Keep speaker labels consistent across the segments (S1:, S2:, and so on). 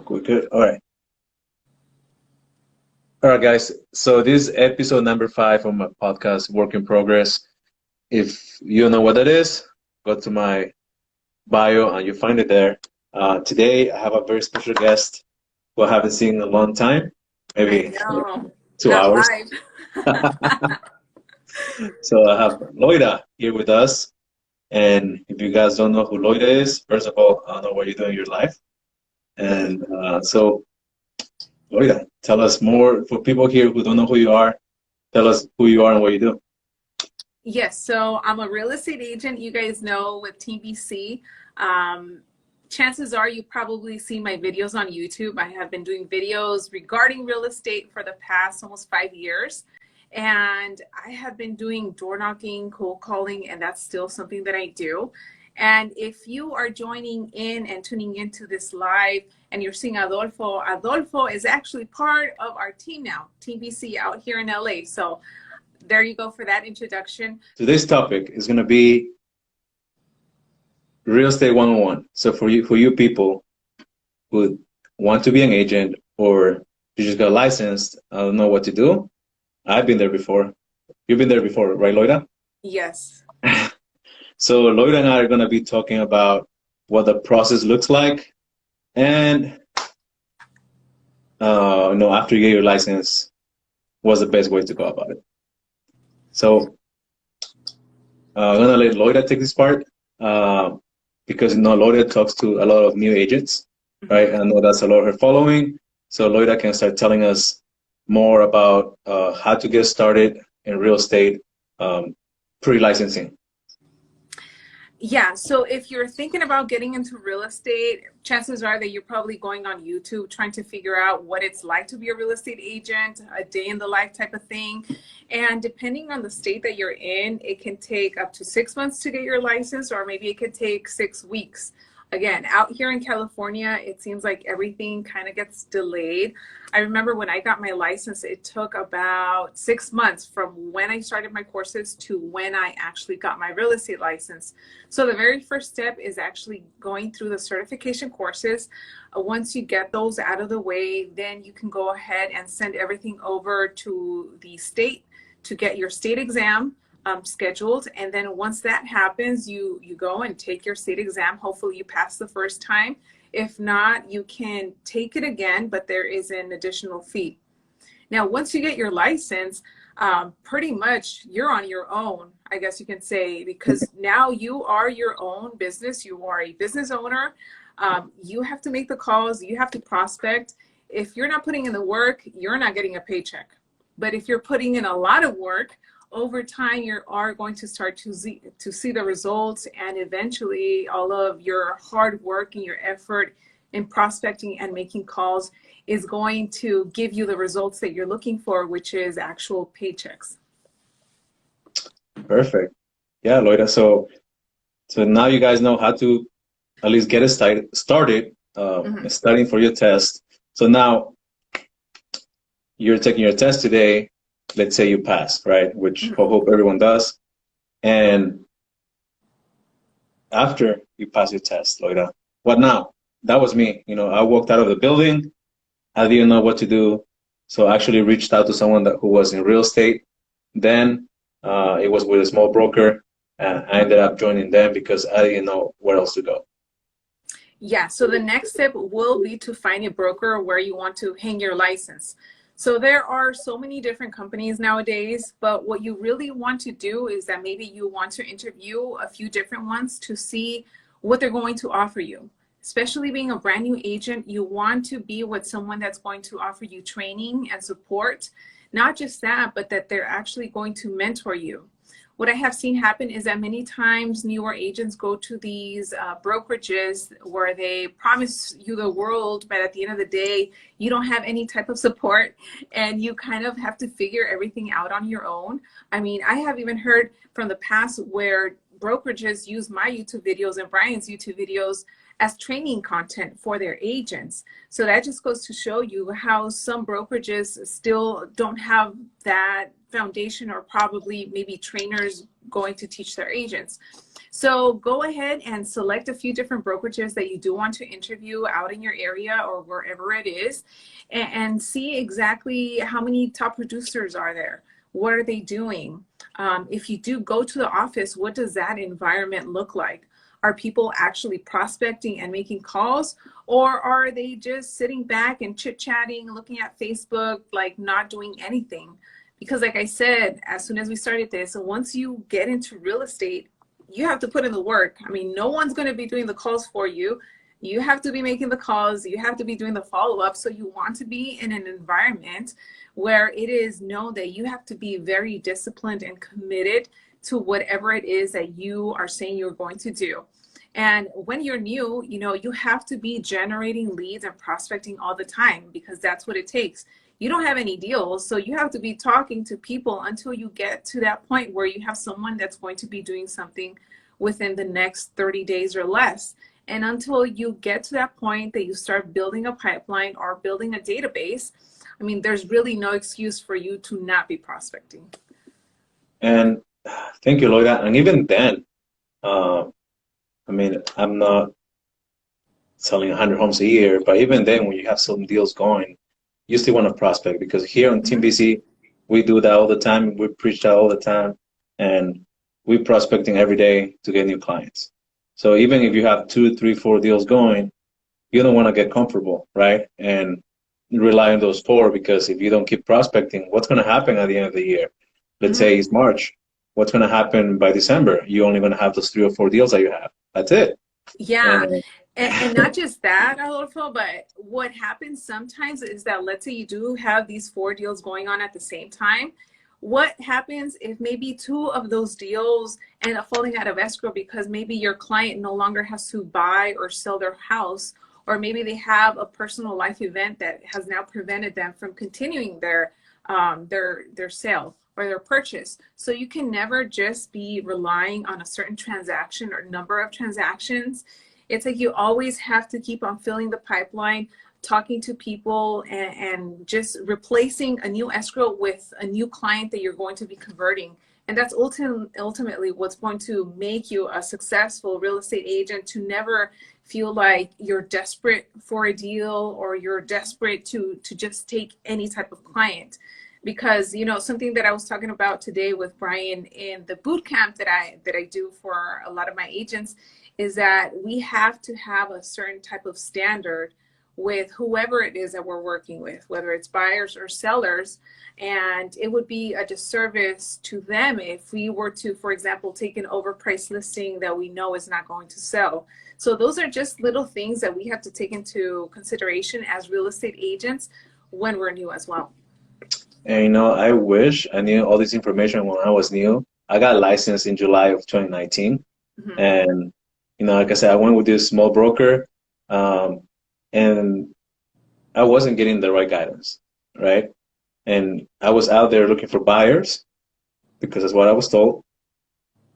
S1: we're good. All right. All right, guys. So this is episode number 5 of my podcast, Work in Progress. If you don't know what that is, go to my bio and you'll find it there. Today, I have a very special guest who I haven't seen in a long time,
S2: I
S1: maybe
S2: know.
S1: 2
S2: Not
S1: hours.
S2: live.
S1: So I have Loida here with us. And if you guys don't know who Loida is, first of all, I don't know what you're doing in your life. And so, Loida, tell us more for people here who don't know who you are. Tell us who you are and what you do.
S2: Yes, so I'm a real estate agent. You guys know with TBC. Chances are you probably see my videos on YouTube. I have been doing videos regarding real estate for the past almost 5 years. And I have been doing door knocking, cold calling, and that's still something that I do. And if you are joining in and tuning into this live and you're seeing Adolfo, Adolfo is actually part of our team now, TBC out here in LA. So there you go for that introduction.
S1: Today's topic is going to be real estate 101. So for you people who want to be an agent or you just got licensed, I don't know what to do. I've been there before. You've been there before, right, Loida?
S2: Yes.
S1: So Loida and I are going to be talking about what the process looks like, and after you get your license, what's the best way to go about it. So I'm going to let Loida take this part because Loida talks to a lot of new agents, right? And I know that's a lot of her following. So Loida can start telling us more about how to get started in real estate pre-licensing.
S2: Yeah, so if you're thinking about getting into real estate, chances are that you're probably going on YouTube trying to figure out what it's like to be a real estate agent, a day in the life type of thing. And depending on the state that you're in, it can take up to 6 months to get your license, or maybe it could take 6 weeks. Again, out here in California, it seems like everything kind of gets delayed. I remember when I got my license, it took about 6 months from when I started my courses to when I actually got my real estate license. So the very first step is actually going through the certification courses. Once you get those out of the way, then you can go ahead and send everything over to the state to get your state exam scheduled. And then once that happens, you go and take your state exam. Hopefully you pass the first time. If not, you can take it again, but there is an additional fee. Now, once you get your license, pretty much you're on your own, I guess you can say, because now you are your own business. You are a business owner. You have to make the calls. You have to prospect. If you're not putting in the work, you're not getting a paycheck. But if you're putting in a lot of work, over time, you are going to start to see the results, and eventually all of your hard work and your effort in prospecting and making calls is going to give you the results that you're looking for, which is actual paychecks.
S1: Perfect. Yeah, Loida. So now you guys know how to at least get it started, studying for your test. So now you're taking your test today. Let's say you pass, right? Which I hope everyone does. And after you pass your test, Loida, what now? That was me. I walked out of the building. I didn't know what to do. So I actually reached out to someone who was in real estate. Then it was with a small broker. And I ended up joining them because I didn't know where else to go.
S2: Yeah, so the next step will be to find a broker where you want to hang your license. So there are so many different companies nowadays, but what you really want to do is that maybe you want to interview a few different ones to see what they're going to offer you. Especially being a brand new agent, you want to be with someone that's going to offer you training and support. Not just that, but that they're actually going to mentor you. What I have seen happen is that many times newer agents go to these brokerages where they promise you the world, but at the end of the day, you don't have any type of support and you kind of have to figure everything out on your own. I mean, I have even heard from the past where brokerages use my YouTube videos and Brian's YouTube videos as training content for their agents. So that just goes to show you how some brokerages still don't have that foundation, or probably maybe trainers going to teach their agents. So go ahead and select a few different brokerages that you do want to interview out in your area or wherever it is, and see exactly how many top producers are there. What are they doing? If you do go to the office, what does that environment look like? Are people actually prospecting and making calls, or are they just sitting back and chit-chatting, looking at Facebook, like not doing anything? Because like I said, as soon as we started this, once you get into real estate, you have to put in the work. I mean, no one's going to be doing the calls for you. You have to be making the calls. You have to be doing the follow-up. So you want to be in an environment where it is known that you have to be very disciplined and committed to whatever it is that you are saying you're going to do. And when you're new, you know, you have to be generating leads and prospecting all the time, because that's what it takes. You don't have any deals, so you have to be talking to people until you get to that point where you have someone that's going to be doing something within the next 30 days or less. And until you get to that point that you start building a pipeline or building a database, I mean, there's really no excuse for you to not be prospecting.
S1: And thank you, Loida. And even then, I mean, I'm not selling 100 homes a year, but even then, when you have some deals going, you still want to prospect, because here on Team BC, we do that all the time. We preach that all the time, and we're prospecting every day to get new clients. So even if you have 2, 3, 4 deals going, you don't want to get comfortable, right? And rely on those 4, because if you don't keep prospecting, what's going to happen at the end of the year? Let's say it's March. What's going to happen by December? You're only going to have those 3 or 4 deals that you have. That's it.
S2: Yeah. And not just that, Adolfo, but what happens sometimes is that, let's say you do have these 4 deals going on at the same time. What happens if maybe 2 of those deals end up falling out of escrow because maybe your client no longer has to buy or sell their house, or maybe they have a personal life event that has now prevented them from continuing their sale or their purchase. So you can never just be relying on a certain transaction or number of transactions. It's like you always have to keep on filling the pipeline, talking to people, and just replacing a new escrow with a new client that you're going to be converting. And that's ultimately what's going to make you a successful real estate agent, to never feel like you're desperate for a deal or you're desperate to just take any type of client. Because, you know, something that I was talking about today with Brian in the boot camp that I do for a lot of my agents is that we have to have a certain type of standard with whoever it is that we're working with, whether it's buyers or sellers. And it would be a disservice to them if we were to, for example, take an overpriced listing that we know is not going to sell. So those are just little things that we have to take into consideration as real estate agents when we're new as well.
S1: And you know, I wish I knew all this information when I was new. I got licensed in July of 2019. And, you know, like I said, I went with this small broker, and I wasn't getting the right guidance, right? And I was out there looking for buyers because that's what I was told.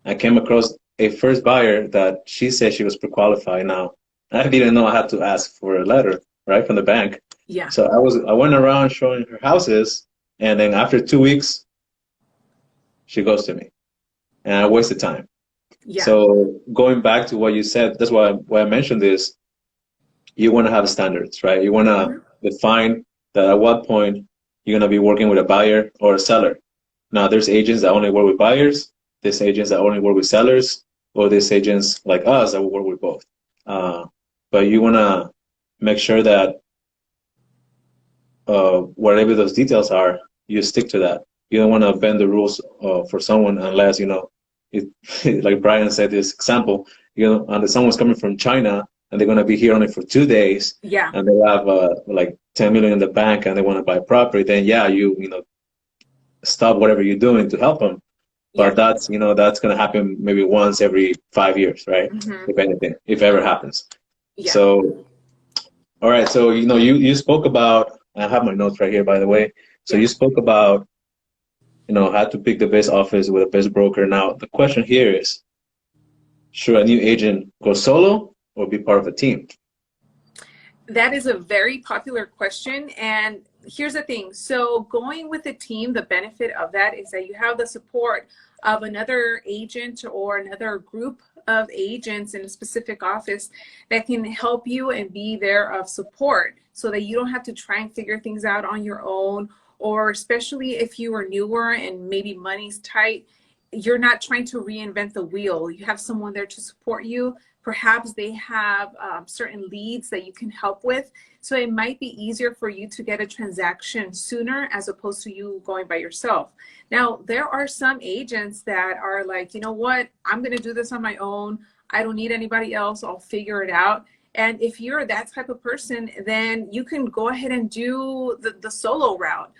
S1: I came across a first buyer that she said she was pre-qualified. Now, I didn't know I had to ask for a letter, right, from the bank.
S2: Yeah.
S1: So I went around showing her houses, and then after 2 weeks, she ghosted me, and I wasted time.
S2: Yeah.
S1: So going back to what you said, that's why I mentioned this. You want to have standards, right? You want to define that at what point you're going to be working with a buyer or a seller. Now, there's agents that only work with buyers. There's agents that only work with sellers, or there's agents like us that will work with both. But you want to make sure that whatever those details are, you stick to that. You don't want to bend the rules for someone unless, you know, like Brian said, this example, you know, and someone's coming from China and they're going to be here only for 2 days.
S2: Yeah.
S1: And they have like 10 million in the bank and they want to buy property. Then yeah, you know, stop whatever you're doing to help them. But that's, you know, that's going to happen maybe once every 5 years, right? If anything, if ever happens.
S2: Yeah.
S1: So, all right. So, you know, you spoke about, I have my notes right here, by the way. So you spoke about, you know, how to pick the best office with the best broker. Now, the question here is, should a new agent go solo or be part of a team?
S2: That is a very popular question. And here's the thing. So going with a team, the benefit of that is that you have the support of another agent or another group of agents in a specific office that can help you and be there of support so that you don't have to try and figure things out on your own, or especially if you are newer and maybe money's tight, you're not trying to reinvent the wheel. You have someone there to support you. Perhaps they have certain leads that you can help with. So it might be easier for you to get a transaction sooner as opposed to you going by yourself. Now, there are some agents that are like, you know what, I'm going to do this on my own. I don't need anybody else. I'll figure it out. And if you're that type of person, then you can go ahead and do the solo route.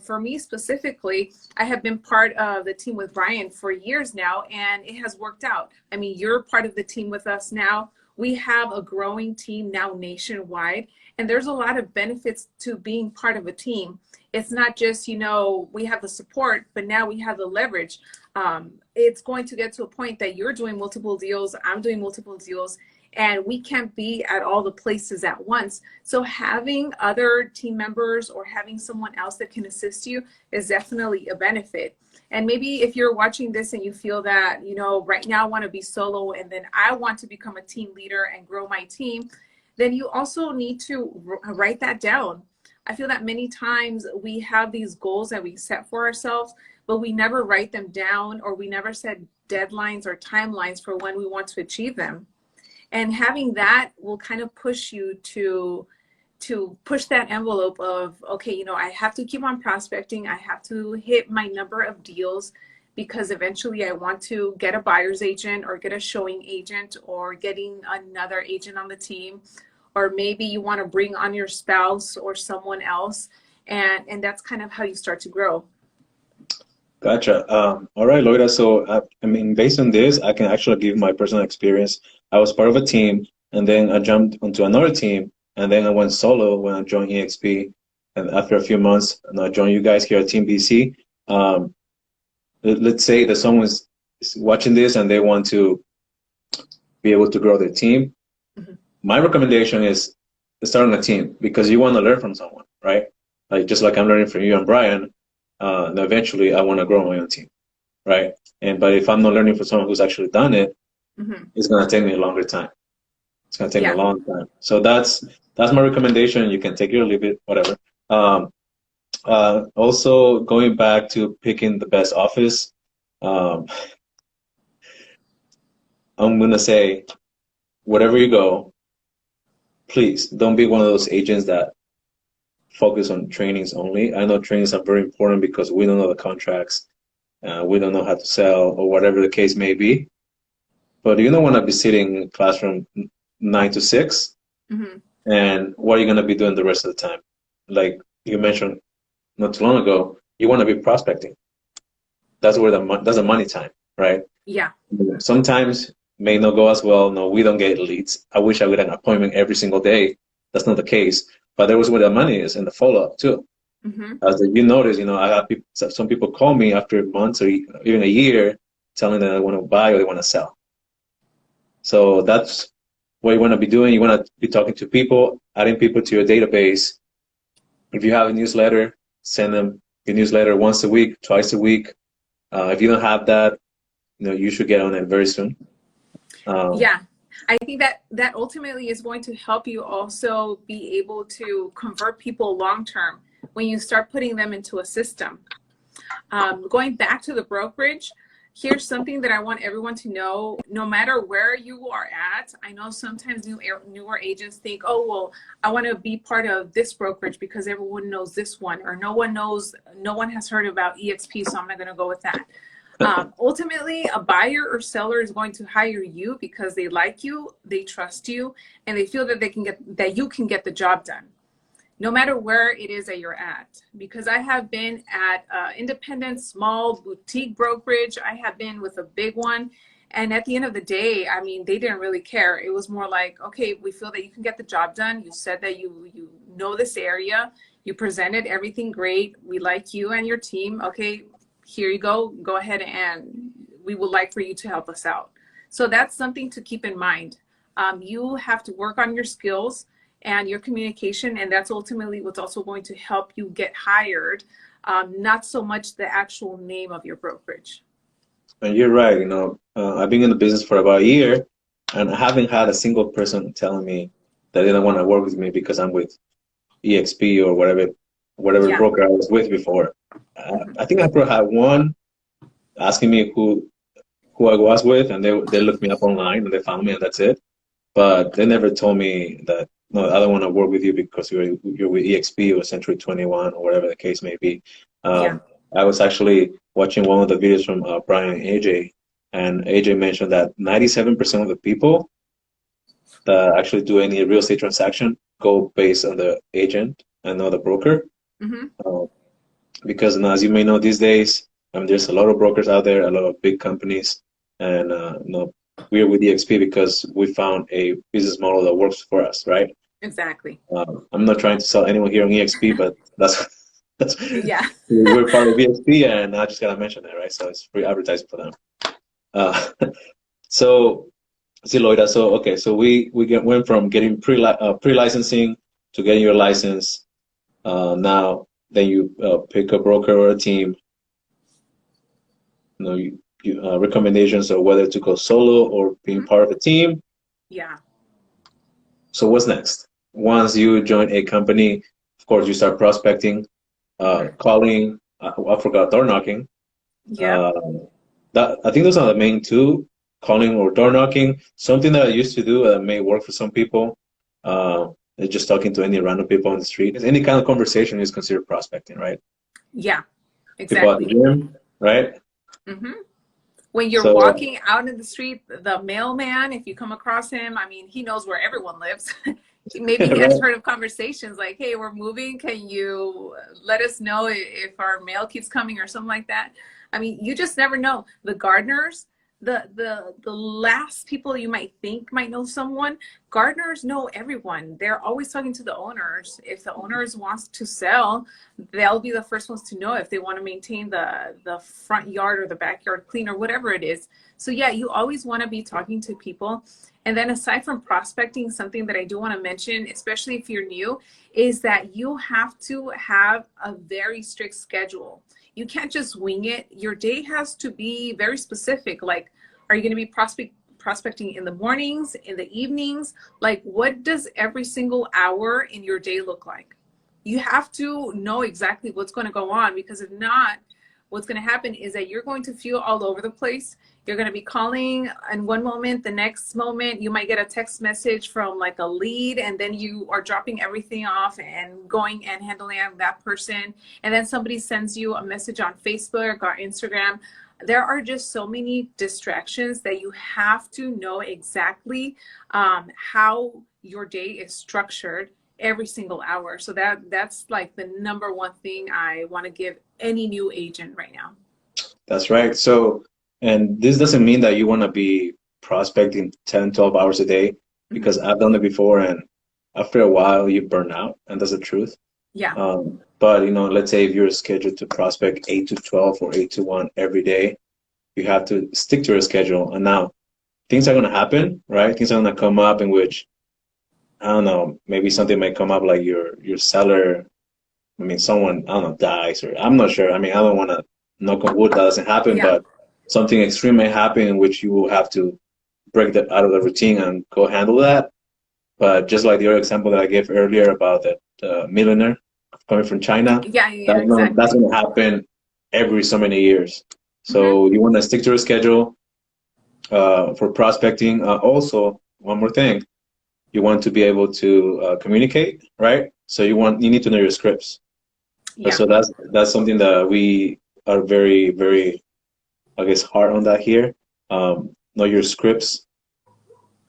S2: For me specifically, I have been part of the team with Brian for years now, and it has worked out. I mean, you're part of the team with us now. We have a growing team now nationwide, and there's a lot of benefits to being part of a team. It's not just, you know, we have the support, but now we have the leverage. It's going to get to a point that you're doing multiple deals, I'm doing multiple deals, and we can't be at all the places at once. So having other team members or having someone else that can assist you is definitely a benefit. And maybe if you're watching this and you feel that, you know, right now I want to be solo and then I want to become a team leader and grow my team, then you also need to write that down. I feel that many times we have these goals that we set for ourselves, but we never write them down, or we never set deadlines or timelines for when we want to achieve them. And having that will kind of push you to push that envelope of, okay, you know, I have to keep on prospecting. I have to hit my number of deals because eventually I want to get a buyer's agent or get a showing agent or getting another agent on the team. Or maybe you want to bring on your spouse or someone else. And that's kind of how you start to grow.
S1: Gotcha. All right, Loida. So, I mean, based on this, I can actually give my personal experience. I was part of a team, and then I jumped onto another team, and then I went solo when I joined EXP. And after a few months, and I joined you guys here at Team BC. Let's say that someone's watching this and they want to be able to grow their team.
S2: Mm-hmm.
S1: My recommendation is to start on a team because you want to learn from someone, right? Like just like I'm learning from you and Brian. And eventually I want to grow my own team, right? But if I'm not learning from someone who's actually done it,
S2: mm-hmm.
S1: it's going to take me a longer time. It's going to take me a
S2: Yeah.
S1: long time. So that's my recommendation. You can take it or leave it, whatever. Also, going back to picking the best office, I'm going to say, wherever you go, please don't be one of those agents that focus on trainings only. I know trainings are very important because we don't know the contracts, we don't know how to sell, or whatever the case may be. But you don't want to be sitting in classroom 9 to 6,
S2: Mm-hmm.
S1: and what are you going to be doing the rest of the time? Like you mentioned not too long ago, you want to be prospecting. That's where that's the money time, right?
S2: Yeah.
S1: Sometimes may not go as well. No, we don't get leads. I wish I would have an appointment every single day. That's not the case. But there was where the money is in the follow-up too.
S2: Mm-hmm.
S1: As you notice, you know, I have people, some people call me after months or even a year telling them they want to buy or they want to sell. So that's what you want to be doing. You want to be talking to people, adding people to your database. If you have a newsletter, send them your newsletter once a week, twice a week. If you don't have that, you know, you should get on it very soon.
S2: Yeah. I think that ultimately is going to help you also be able to convert people long term when you start putting them into a system. Going back to the brokerage, here's something that I want everyone to know. No matter where you are at, I know sometimes newer agents think, oh, well, I want to be part of this brokerage because everyone knows this one, or no one has heard about EXP, so I'm not going to go with that. Ultimately, a buyer or seller is going to hire you because they like you, they trust you, and they feel that you can get the job done, no matter where it is that you're at. Because I have been at independent, small boutique brokerage. I have been with a big one. And at the end of the day, I mean, they didn't really care. It was more like, okay, we feel that you can get the job done. You said that you know this area. You presented everything great. We like you and your team. Okay, here you go. Go ahead, and we would like for you to help us out. So that's something to keep in mind. You have to work on your skills and your communication, and that's ultimately what's also going to help you get hired, not so much the actual name of your brokerage.
S1: And you're right. I've been in the business for about a year, and I haven't had a single person telling me that they don't want to work with me because I'm with EXP or whatever
S2: Yeah.
S1: broker I was with before.
S2: Hmm.
S1: I think I probably had one asking me who I was with, and they looked me up online and they found me, and that's it. But they never told me that no, I don't want to work with you because you're with EXP or Century 21 or whatever the case may be.
S2: Yeah.
S1: I was actually watching one of the videos from Brian and AJ, and AJ mentioned that 97% of the people that actually do any real estate transaction go based on the agent and not the broker.
S2: Hmm.
S1: Uh, because as you may know these days, there's a lot of brokers out there, a lot of big companies, and we're with EXP because we found a business model that works for us, right?
S2: Exactly.
S1: I'm not trying to sell anyone here on EXP, but that's
S2: Yeah.
S1: we're part of EXP, and I just gotta mention it, right? So it's free advertising for them. Uh, so see, Loida. So okay, so went from getting pre-licensing to getting your license. Now then you pick a broker or a team. Recommendations of whether to go solo or being
S2: Hmm.
S1: part of a team.
S2: Yeah.
S1: So what's next? Once you join a company, of course, you start prospecting,
S2: Hmm.
S1: calling. I forgot door knocking.
S2: Yep.
S1: Uh, that I think those are the main two: calling or door knocking. Something that I used to do that may work for some people. Is just talking to any random people on the street. Any kind of conversation is considered prospecting, right?
S2: Yeah.
S1: People at the
S2: Exactly.
S1: gym, right?
S2: Hmm. When you're
S1: So
S2: walking out in the street, the mailman, if you come across him, I mean, he knows where everyone lives. Maybe he has
S1: right,
S2: heard of conversations like, hey, we're moving. Can you let us know if our mail keeps coming or something like that? I mean, you just never know. The gardeners, the last people you might think might know someone, gardeners know everyone. They're always talking to the owners. If the owners wants to sell, they'll be the first ones to know if they want to maintain the front yard or the backyard clean or whatever it is. So yeah, you always want to be talking to people. And then aside from prospecting, something that I do want to mention, especially if you're new, is that you have to have a very strict schedule. You can't just wing it. Your day has to be very specific. Like, are you going to be prospecting in the mornings, in the evenings? Like, what does every single hour in your day look like? You have to know exactly what's going to go on, because if not, what's going to happen is that you're going to feel all over the place. You're going to be calling in one moment, the next moment you might get a text message from like a lead, and then you are dropping everything off and going and handling that person. And then somebody sends you a message on Facebook or Instagram. There are just so many distractions that you have to know exactly how your day is structured every single hour. So that's like the number one thing I want to give any new agent right now.
S1: that's right. So, and this doesn't mean that you want to be prospecting 10, 12 hours a day,
S2: Hmm.
S1: because I've done it before, and after a while you burn out, and that's the truth.
S2: Yeah.
S1: But let's say if you're scheduled to prospect 8 to 12 or 8 to 1 every day, you have to stick to your schedule. And now things are going to happen, right? Things are going to come up in which, I don't know, maybe something might come up like your seller. I mean, someone, I don't know, dies, or I'm not sure. I mean, I don't want to knock on wood that doesn't happen,
S2: Yeah.
S1: but something extreme may happen in which you will have to break that out of the routine and go handle that. But just like the other example that I gave earlier about that millionaire coming from China,
S2: Yeah. Yeah.
S1: that's
S2: Exactly.
S1: going to happen every so many years.
S2: Hmm.
S1: So you want to stick to your schedule for prospecting. Also, one more thing, you want to be able to communicate, right? So you need to know your scripts.
S2: Yeah.
S1: So that's something that we are very, very, I guess, hard on that here. Know your scripts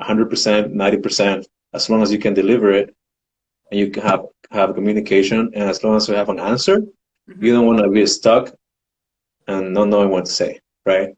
S1: 100%, 90%, as long as you can deliver it and you can have communication, and as long as you have an answer, you
S2: Hmm.
S1: don't want to be stuck and not knowing what to say, right?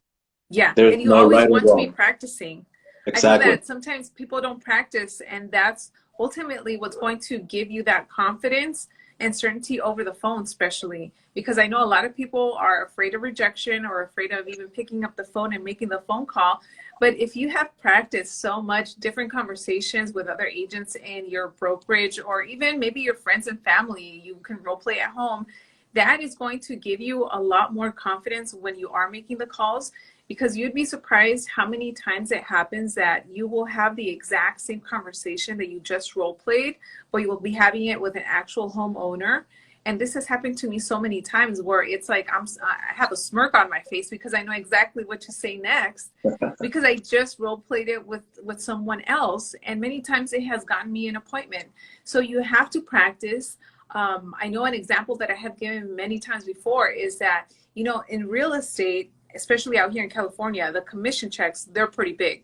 S2: Yeah.
S1: There's
S2: And you
S1: no
S2: always
S1: right or
S2: want to be
S1: wrong.
S2: practicing. I feel
S1: Exactly.
S2: that sometimes people don't practice, and that's ultimately what's going to give you that confidence and certainty over the phone, especially because I know a lot of people are afraid of rejection or afraid of even picking up the phone and making the phone call. But if you have practiced so much different conversations with other agents in your brokerage, or even maybe your friends and family, you can role play at home. That is going to give you a lot more confidence when you are making the calls. because you'd be surprised how many times it happens that you will have the exact same conversation that you just role played, but you will be having it with an actual homeowner. And this has happened to me so many times where it's like I have a smirk on my face because I know exactly what to say next because I just role played it with someone else, and many times it has gotten me an appointment. So you have to practice. I know an example that I have given many times before is that, you know, in real estate, especially out here in California, the commission checks, they're pretty big.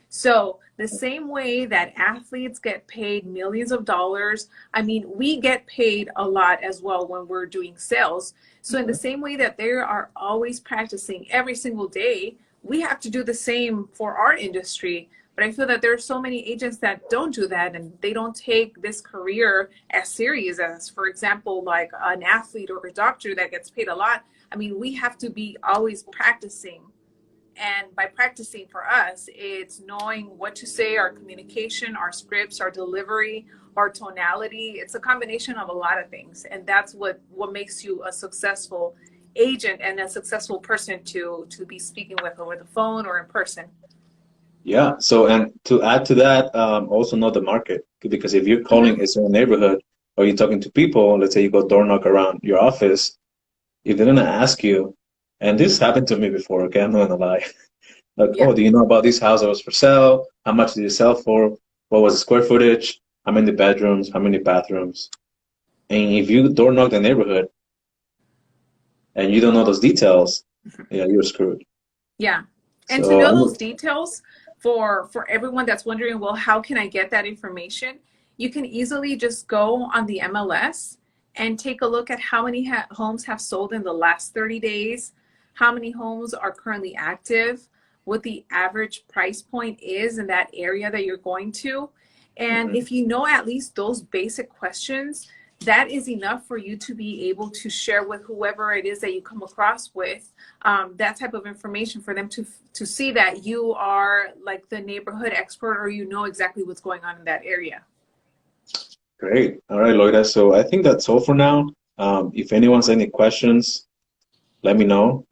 S2: So the same way that athletes get paid millions of dollars, I mean, we get paid a lot as well when we're doing sales. So in the same way that they are always practicing every single day, we have to do the same for our industry. But I feel that there are so many agents that don't do that, and they don't take this career as serious as, for example, like an athlete or a doctor that gets paid a lot. I mean, we have to be always practicing, and by practicing for us, it's knowing what to say, our communication, our scripts, our delivery, our tonality. It's a combination of a lot of things. And that's what makes you a successful agent and a successful person to be speaking with over the phone or in person.
S1: Yeah. So, and to add to that, also know the market, because if you're
S2: Mm-hmm.
S1: calling a certain neighborhood or you're talking to people, let's say you go door knock around your office, if they're gonna ask you, and this happened to me before, okay, I'm not gonna lie. Like,
S2: Yeah.
S1: oh, do you know about this house that was for sale? How much did it sell for? What was the square footage? How many bedrooms? How many bathrooms? And if you door knock the neighborhood and you don't know those details, yeah, you're screwed.
S2: Yeah. And to
S1: So
S2: know
S1: I'm
S2: those details for everyone that's wondering, well, how can I get that information? You can easily just go on the MLS and take a look at how many homes have sold in the last 30 days, how many homes are currently active, what the average price point is in that area that you're going to. And
S1: Mhm.
S2: if you know at least those basic questions, that is enough for you to be able to share with whoever it is that you come across with, that type of information for them to see that you are like the neighborhood expert, or you know exactly what's going on in that area.
S1: Great. All right, Loida. So I think that's all for now. If anyone has any questions, let me know.